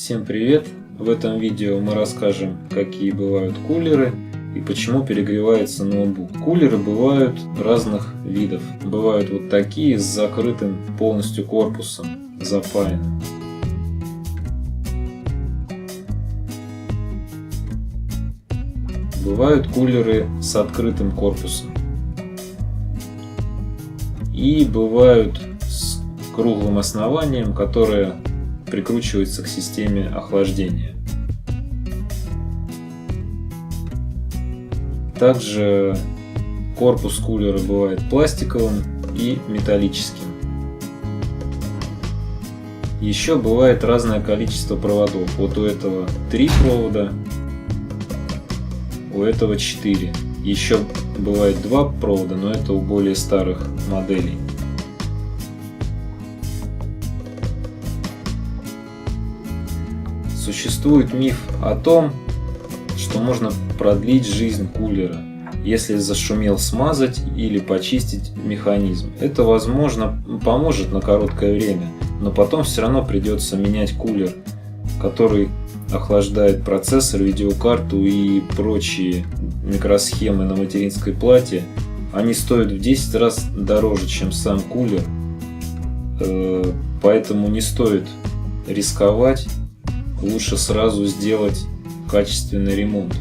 Всем привет! В этом видео мы расскажем, какие бывают кулеры и почему перегревается ноутбук. Кулеры бывают разных видов. Бывают вот такие с закрытым полностью корпусом, запаянным. Бывают кулеры с открытым корпусом. И бывают с круглым основанием, которое прикручивается к системе охлаждения. Также корпус кулера бывает пластиковым и металлическим. Еще бывает разное количество проводов. Вот у этого 3 провода, у этого 4. Еще бывает 2 провода, но это у более старых моделей. Существует миф о том, что можно продлить жизнь кулера, если зашумел, смазать или почистить механизм. Это, возможно, поможет на короткое время, но потом все равно придется менять кулер, который охлаждает процессор, видеокарту и прочие микросхемы на материнской плате. Они стоят в 10 раз дороже, чем сам кулер, поэтому не стоит рисковать. Лучше сразу сделать качественный ремонт.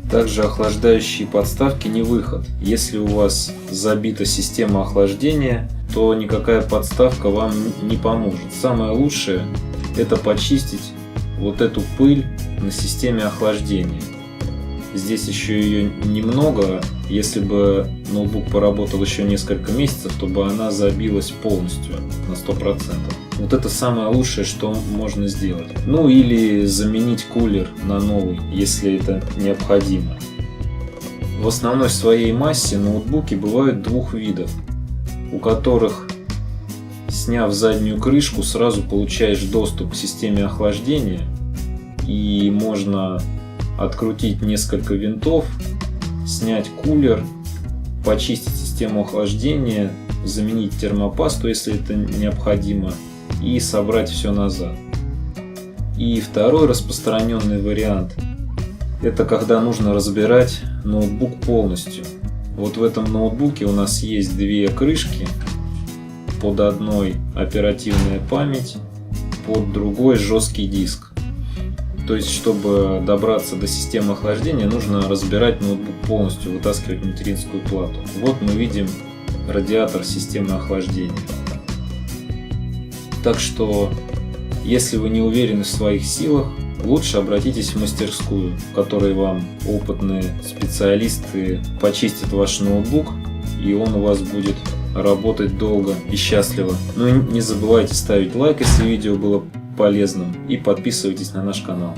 Также охлаждающие подставки не выход. Если у вас забита система охлаждения, то никакая подставка вам не поможет. Самое лучшее — это почистить вот эту пыль на системе охлаждения. Здесь еще ее немного. Если бы ноутбук поработал еще несколько месяцев, то бы она забилась полностью на 100%. Вот это самое лучшее, что можно сделать. Ну или заменить кулер на новый, если это необходимо. В основной своей массе ноутбуки бывают двух видов, у которых, сняв заднюю крышку, сразу получаешь доступ к системе охлаждения, и можно открутить несколько винтов, снять кулер, почистить систему охлаждения, заменить термопасту, если это необходимо, и собрать все назад. И второй распространенный вариант — это когда нужно разбирать ноутбук полностью. Вот в этом ноутбуке у нас есть две крышки, под одной оперативная память, под другой жесткий диск. То есть, чтобы добраться до системы охлаждения, нужно разбирать ноутбук полностью, вытаскивать материнскую плату. Вот мы видим радиатор системы охлаждения. Так что, если вы не уверены в своих силах, лучше обратитесь в мастерскую, в которой вам опытные специалисты почистят ваш ноутбук, и он у вас будет работать долго и счастливо. Ну и не забывайте ставить лайк, если видео было полезным, и подписывайтесь на наш канал.